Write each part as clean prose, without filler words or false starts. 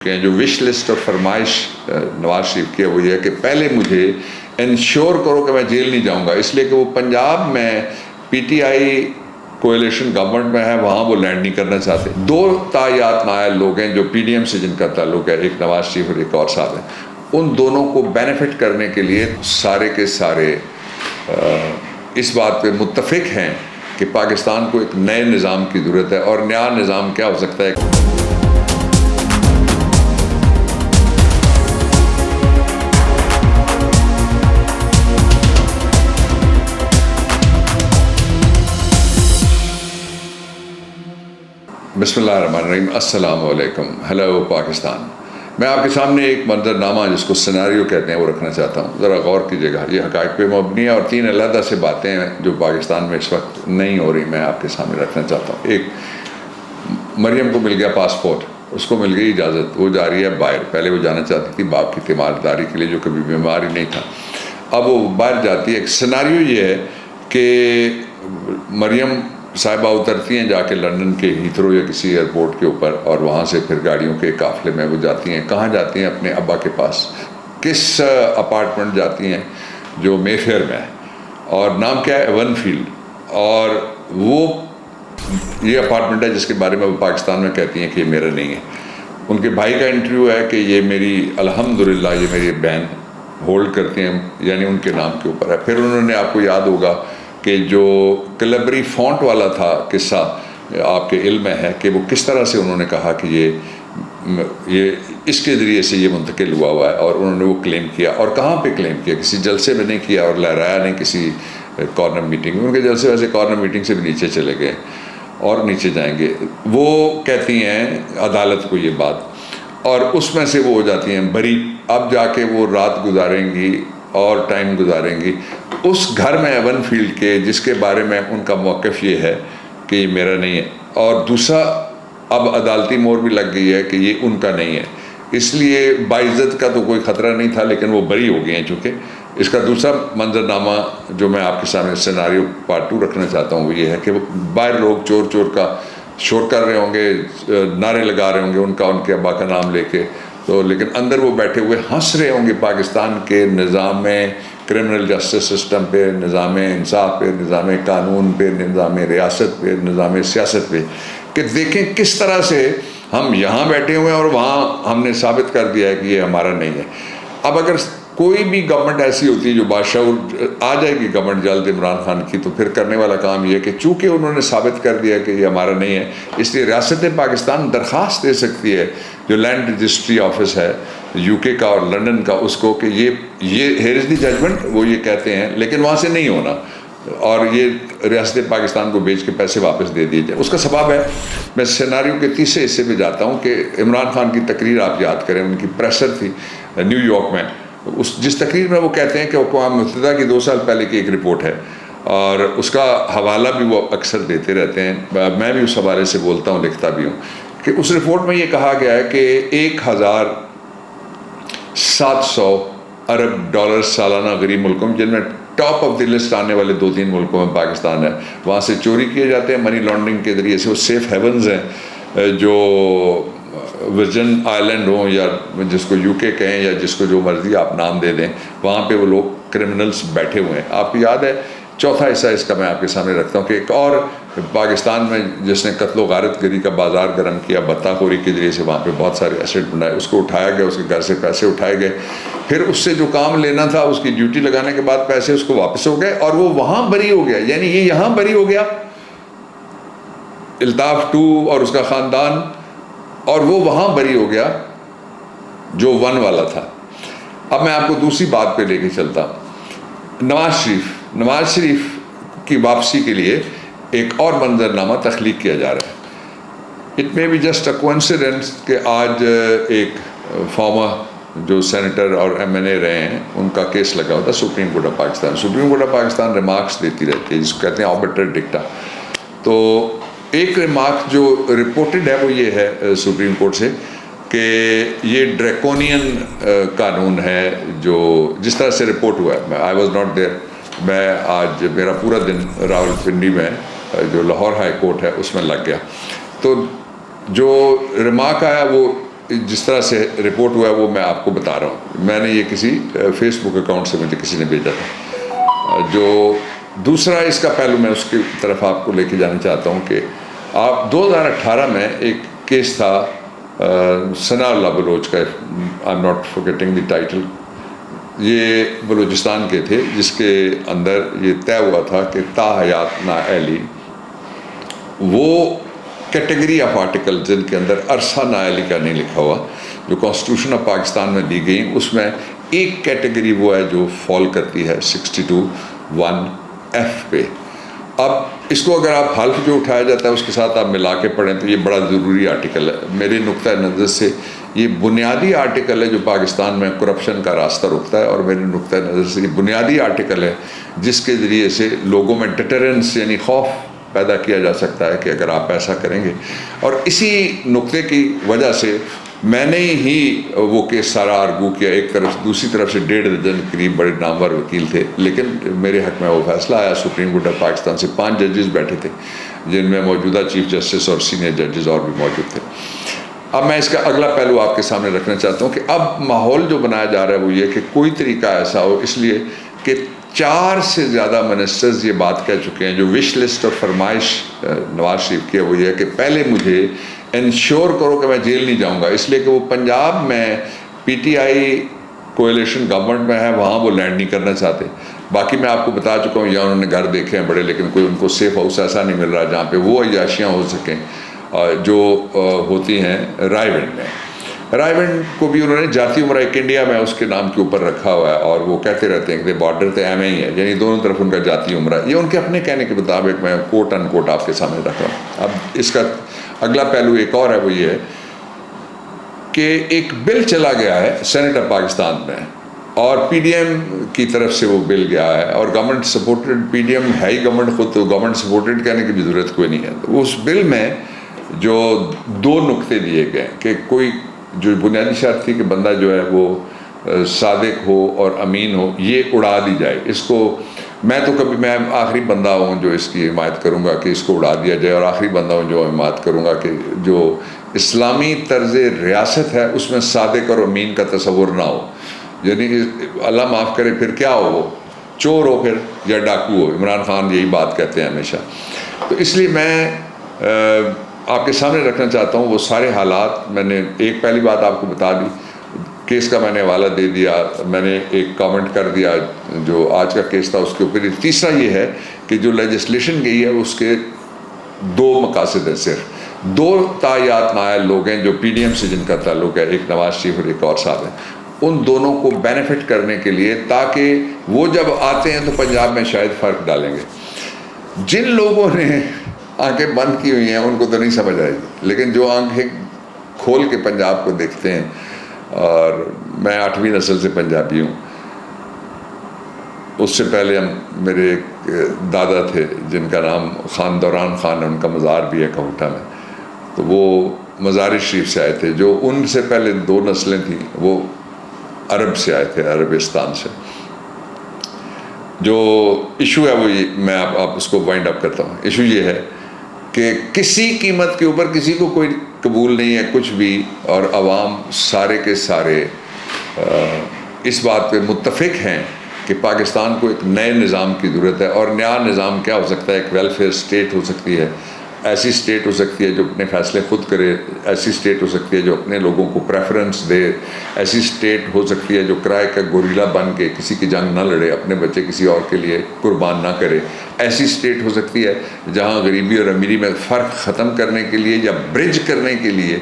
کہ جو وش لسٹ اور فرمائش نواز شریف کی ہے وہ یہ ہے کہ پہلے مجھے انشور کرو کہ میں جیل نہیں جاؤں گا، اس لیے کہ وہ پنجاب میں P T I coalition government میں ہے، وہاں وہ لینڈ نہیں کرنا چاہتے۔ دو تایات نائل لوگ ہیں جو پی ڈی ایم سے جن کا تعلق ہے، ایک نواز شریف اور ایک اور صاحب ہیں، ان دونوں کو بینیفٹ کرنے کے لیے سارے کے سارے اس بات پہ متفق ہیں کہ پاکستان کو ایک نئے نظام کی ضرورت ہے، اور نیا نظام کیا ہو سکتا ہے؟ بسم اللہ الرحمن الرحیم، السلام علیکم، ہیلو پاکستان۔ میں آپ کے سامنے ایک منظرنامہ جس کو سیناریو کہتے ہیں وہ رکھنا چاہتا ہوں، ذرا غور کیجیے گا۔ یہ حقائق پہ مبنی ہے اور تین علیحدہ سے باتیں ہیں جو پاکستان میں اس وقت نہیں ہو رہی، میں آپ کے سامنے رکھنا چاہتا ہوں۔ ایک، مریم کو مل گیا پاسپورٹ، اس کو مل گئی اجازت، وہ جا رہی ہے باہر۔ پہلے وہ جانا چاہتی تھی باپ کی تیمارداری کے لیے جو کبھی بیمار ہی نہیں تھا، اب وہ باہر جاتی ہے۔ ایک سیناریو یہ ہے کہ مریم صاحبہ اترتی ہیں جا کے لندن کے ہیتھرو یا کسی ایئرپورٹ کے اوپر، اور وہاں سے پھر گاڑیوں کے قافلے میں وہ جاتی ہیں۔ کہاں جاتی ہیں؟ اپنے ابا کے پاس۔ کس اپارٹمنٹ جاتی ہیں؟ جو مے فیئر میں ہے، اور نام کیا ہے؟ Even field. اور وہ یہ اپارٹمنٹ ہے جس کے بارے میں وہ پاکستان میں کہتی ہیں کہ یہ میرا نہیں ہے۔ ان کے بھائی کا انٹرویو ہے کہ یہ میری الحمدللہ یہ میری بہن ہولڈ کرتے ہیں، یعنی ان کے نام کے اوپر ہے۔ پھر انہوں نے، آپ کو یاد ہوگا کہ جو کلبری فونٹ والا تھا قصہ آپ کے علم میں ہے کہ وہ کس طرح سے انہوں نے کہا کہ یہ اس کے ذریعے سے یہ منتقل ہوا ہے، اور انہوں نے وہ کلیم کیا۔ اور کہاں پہ کلیم کیا؟ کسی جلسے میں نہیں کیا اور لہرایا نہیں کسی کارنر میٹنگ میں۔ ان کے جلسے ویسے کارنر میٹنگ سے بھی نیچے چلے گئے اور نیچے جائیں گے۔ وہ کہتی ہیں عدالت کو یہ بات، اور اس میں سے وہ ہو جاتی ہیں بری۔ اب جا کے وہ رات گزاریں گی اور ٹائم گزاریں گی اس گھر میں ایون فیلڈ کے، جس کے بارے میں ان کا موقف یہ ہے کہ یہ میرا نہیں ہے۔ اور دوسرا، اب عدالتی مور بھی لگ گئی ہے کہ یہ ان کا نہیں ہے، اس لیے باعزت کا تو کوئی خطرہ نہیں تھا، لیکن وہ بری ہو گئی ہیں چونکہ۔ اس کا دوسرا منظرنامہ جو میں آپ کے سامنے سیناریو پارٹ 2 رکھنا چاہتا ہوں وہ یہ ہے کہ باہر لوگ چور چور کا شور کر رہے ہوں گے، نعرے لگا رہے ہوں گے ان کے ابا کا نام لے کے، تو لیکن اندر وہ بیٹھے ہوئے ہنس رہے ہوں گے پاکستان کے نظام کرمنل جسٹس سسٹم پہ، نظام انصاف پہ، نظام قانون پہ، نظام ریاست پہ، نظام سیاست پہ، کہ دیکھیں کس طرح سے ہم یہاں بیٹھے ہوئے ہیں اور وہاں ہم نے ثابت کر دیا ہے کہ یہ ہمارا نہیں ہے۔ اب اگر کوئی بھی گورنمنٹ ایسی ہوتی ہے جو بادشاہ آ جائے گی گورنمنٹ جلد عمران خان کی، تو پھر کرنے والا کام یہ ہے کہ چونکہ انہوں نے ثابت کر دیا کہ یہ ہمارا نہیں ہے، اس لیے ریاست پاکستان درخواست دے سکتی ہے جو لینڈ رجسٹری آفس ہے یو کے کا اور لندن کا، اس کو کہ یہ ہیئر از دی ججمنٹ، وہ یہ کہتے ہیں، لیکن وہاں سے نہیں ہونا، اور یہ ریاست پاکستان کو بیچ کے پیسے واپس دے دیے جائیں۔ اس کا سبب ہے، میں سیناریو کے تیسرے حصے پہ جاتا ہوں کہ عمران خان کی تقریر آپ یاد کریں، ان کی پریسر تھی نیو یارک میں، جس تقریر میں وہ کہتے ہیں کہ اقوام متحدہ کی 2 سال پہلے کی ایک رپورٹ ہے، اور اس کا حوالہ بھی وہ اکثر دیتے رہتے ہیں، میں بھی اس حوالے سے بولتا ہوں، لکھتا بھی ہوں، کہ اس رپورٹ میں یہ کہا گیا ہے کہ 1700 ارب ڈالر سالانہ غریب ملکوں میں، جن میں ٹاپ آف دی لسٹ آنے والے 2-3 ملکوں میں پاکستان ہے، وہاں سے چوری کیے جاتے ہیں منی لانڈرنگ کے ذریعے سے۔ وہ سیف ہیونز ہیں جو ورجن آئلینڈ ہوں یا جس کو یو کے کہیں یا جس کو جو مرضی آپ نام دے دیں، وہاں پہ وہ لوگ کرمنلز بیٹھے ہوئے ہیں۔ آپ کو یاد ہے، چوتھا حصہ اس کا میں آپ کے سامنے رکھتا ہوں کہ ایک اور پاکستان میں جس نے قتل و غارت گری کا بازار گرم کیا بطہ خوری کے ذریعے سے، وہاں پہ بہت سارے ایسٹ بنائے، اس کو اٹھایا گیا، اس کے گھر سے پیسے اٹھائے گئے، پھر اس سے جو کام لینا تھا اس کی ڈیوٹی لگانے کے بعد پیسے اس کو واپس ہو گئے، اور وہ وہاں بری ہو گیا، یعنی یہ یہاں بری ہو گیا، الطاف 2 اور اس کا خاندان، اور وہ وہاں بری ہو گیا جو 1 والا تھا۔ اب میں آپ کو دوسری بات پہ لے کے چلتا ہوں، نواز شریف کی واپسی کے لیے ایک اور منظرنامہ تخلیق کیا جا رہا ہے۔ It may be just a coincidence کہ آج ایک فارمر جو سینیٹر اور MNA رہے ہیں، ان کا کیس لگا ہوتا ہے supreme court of Pakistan. Supreme court of Pakistan remarks دیتی رہتی ہے جس کو کہتے ہیں آربیٹر ڈکٹا۔ تو ایک ریمارک جو رپورٹڈ ہے وہ یہ ہے سپریم کورٹ سے کہ یہ ڈریکونین قانون ہے، جو جس طرح سے رپورٹ ہوا ہے۔ آئی واز ناٹ دیئر، میں آج میرا پورا دن راولپنڈی میں جو لاہور ہائی کورٹ ہے اس میں لگ گیا۔ تو جو ریمارک آیا وہ جس طرح سے رپورٹ ہوا ہے وہ میں آپ کو بتا رہا ہوں. میں نے یہ کسی فیس بک اکاؤنٹ سے مجھے کسی نے بھیجا تھا. جو دوسرا اس کا پہلو میں اس کی طرف آپ کو لے کے جانا چاہتا ہوں کہ آپ 2018 میں ایک کیس تھا ثناء اللہ بلوچ کا, I am not forgetting the title, یہ بلوچستان کے تھے, جس کے اندر یہ طے ہوا تھا کہ تا حیات نااہلی وہ کیٹیگری آف آرٹیکل جن کے اندر عرصہ نااہلی کا نہیں لکھا ہوا, جو کانسٹیٹیوشن آف پاکستان میں دی گئی, اس میں ایک کیٹیگری وہ ہے جو فال کرتی ہے 62(1)(f) پہ. اب اس کو اگر آپ حلف جو اٹھایا جاتا ہے اس کے ساتھ آپ ملا کے پڑھیں تو یہ بڑا ضروری آرٹیکل ہے. میرے نقطۂ نظر سے یہ بنیادی آرٹیکل ہے جو پاکستان میں کرپشن کا راستہ روکتا ہے, اور میرے نقطۂ نظر سے یہ بنیادی آرٹیکل ہے جس کے ذریعے سے لوگوں میں ڈیٹرنس یعنی خوف پیدا کیا جا سکتا ہے کہ اگر آپ ایسا کریں گے. اور اسی نقطے کی وجہ سے میں نے ہی وہ کیس سارا آرگو کیا. ایک طرف دوسری طرف سے 1.5 درجن قریب بڑے نامور وکیل تھے, لیکن میرے حق میں وہ فیصلہ آیا. سپریم کورٹ آف پاکستان سے 5 ججز بیٹھے تھے, جن میں موجودہ چیف جسٹس اور سینئر ججز اور بھی موجود تھے. اب میں اس کا اگلا پہلو آپ کے سامنے رکھنا چاہتا ہوں کہ اب ماحول جو بنایا جا رہا ہے وہ یہ کہ کوئی طریقہ ایسا ہو, اس لیے کہ 4 سے زیادہ منسٹرز یہ بات کہہ چکے ہیں, جو وش لسٹ اور فرمائش نواز شریف کی ہے وہ یہ ہے کہ پہلے مجھے انشور کرو کہ میں جیل نہیں جاؤں گا, اس لیے کہ وہ پنجاب میں P T I coalition government میں ہے, وہاں وہ لینڈ نہیں کرنا چاہتے. باقی میں آپ کو بتا چکا ہوں یا انہوں نے گھر دیکھے ہیں بڑے, لیکن کوئی ان کو سیف ہاؤس ایسا نہیں مل رہا جہاں پہ وہ عیاشیاں ہو سکیں جو ہوتی ہیں رائے ونڈ میں. رائے ونڈ کو بھی انہوں نے جاتی عمرہ ایک انڈیا میں اس کے نام کے اوپر رکھا ہوا ہے, اور وہ کہتے رہتے ہیں کہ بارڈر تو ایم ہی ہے, یعنی دونوں طرف ان کا جاتی عمرہ. یہ ان کے اپنے کہنے کے مطابق میں کوٹ ان کوٹ آپ کے سامنے رکھ رہا ہوں. اب اس کا اگلا پہلو ایک اور ہے, وہ یہ ہے کہ ایک بل چلا گیا ہے سینٹ آف پاکستان میں, اور پی ڈی ایم کی طرف سے وہ بل گیا ہے, اور government supported, P D M ہے ہی گورنمنٹ خود, تو گورنمنٹ سپورٹڈ کہنے کی بھی ضرورت کوئی نہیں ہے. تو اس بل میں جو 2 نقطے دیے گئے کہ کوئی جو بنیادی شرط تھی کہ بندہ جو ہے وہ صادق ہو اور امین ہو, یہ اڑا دی جائے. اس کو میں تو کبھی میں آخری بندہ ہوں جو اس کی حمایت کروں گا کہ اس کو اڑا دیا جائے, اور آخری بندہ ہوں جو حمایت کروں گا کہ جو اسلامی طرز ریاست ہے اس میں صادق اور امین کا تصور نہ ہو. یعنی اللہ معاف کرے پھر کیا ہو, وہ چور ہو پھر یا ڈاکو ہو. عمران خان یہی بات کہتے ہیں ہمیشہ. تو اس لیے میں آپ کے سامنے رکھنا چاہتا ہوں وہ سارے حالات. میں نے ایک پہلی بات آپ کو بتا دی, کیس کا میں نے حوالہ دے دیا, میں نے ایک کامنٹ کر دیا جو آج کا کیس تھا اس کے اوپر. تیسرا یہ ہے کہ جو لیجسلیشن گئی ہے اس کے 2 مقاصد ہیں, صرف 2 تایات نائل لوگ ہیں جو پی ڈی ایم سے جن کا تعلق ہے, ایک نواز شریف اور ایک اور صاحب ہیں. ان دونوں کو بینیفٹ کرنے کے لیے تاکہ وہ جب آتے ہیں تو پنجاب میں شاید فرق ڈالیں گے. جن لوگوں نے آنکھیں بند کی ہوئی ہیں ان کو تو نہیں سمجھ آئے گی, لیکن جو آنکھیں کھول کے پنجاب کو دیکھتے ہیں, اور میں 8ویں نسل سے پنجابی ہوں, اس سے پہلے میرے ایک دادا تھے جن کا نام خان دوران خان ہے, ان کا مزار بھی ہے کہوٹہ میں, تو وہ مزار شریف سے آئے تھے. جو ان سے پہلے 2 نسلیں تھیں وہ عرب سے آئے تھے, عربستان سے. جو ایشو ہے وہ یہ, میں آپ اس کو وائنڈ اپ کرتا ہوں. ایشو یہ ہے کہ کسی قیمت کے اوپر کسی کو کوئی قبول نہیں ہے کچھ بھی, اور عوام سارے کے سارے اس بات پہ متفق ہیں کہ پاکستان کو ایک نئے نظام کی ضرورت ہے. اور نیا نظام کیا ہو سکتا ہے؟ ایک ویلفیئر اسٹیٹ ہو سکتی ہے, ایسی اسٹیٹ ہو سکتی ہے جو اپنے فیصلے خود کرے, ایسی اسٹیٹ ہو سکتی ہے جو اپنے لوگوں کو پریفرنس دے, ایسی اسٹیٹ ہو سکتی ہے جو کرائے کا گوریلا بن کے کسی کی جنگ نہ لڑے, اپنے بچے کسی اور کے لیے قربان نہ کرے. ایسی اسٹیٹ ہو سکتی ہے جہاں غریبی اور امیری میں فرق ختم کرنے کے لیے یا برج کرنے کے لیے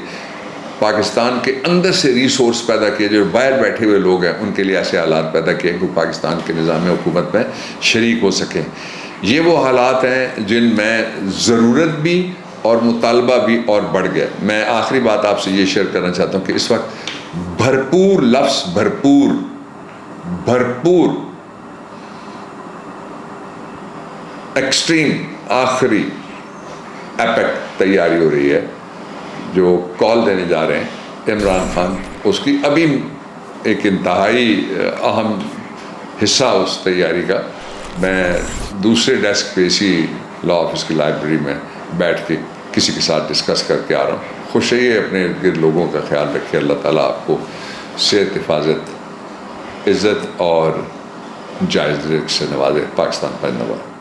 پاکستان کے اندر سے ریسورس پیدا کیے, جو باہر بیٹھے ہوئے لوگ ہیں ان کے لیے ایسے حالات پیدا کیے کہ وہ پاکستان کے نظام حکومت میں شریک ہو سکیں. یہ وہ حالات ہیں جن میں ضرورت بھی اور مطالبہ بھی اور بڑھ گیا. میں آخری بات آپ سے یہ شیئر کرنا چاہتا ہوں کہ اس وقت بھرپور لفظ بھرپور ایکسٹریم آخری ایپک تیاری ہو رہی ہے, جو کال دینے جا رہے ہیں عمران خان. اس کی ابھی ایک انتہائی اہم حصہ اس تیاری کا میں دوسرے ڈیسک پہ اسی لاء آفس کی لائبریری میں بیٹھ کے کسی کے ساتھ ڈسکس کر کے آ رہا ہوں. خوش رہیے، اپنے ارد گرد لوگوں کا خیال رکھیے. اللہ تعالیٰ آپ کو صحت، حفاظت، عزت اور جائز رزق سے نوازے. پاکستان پنج نوازے.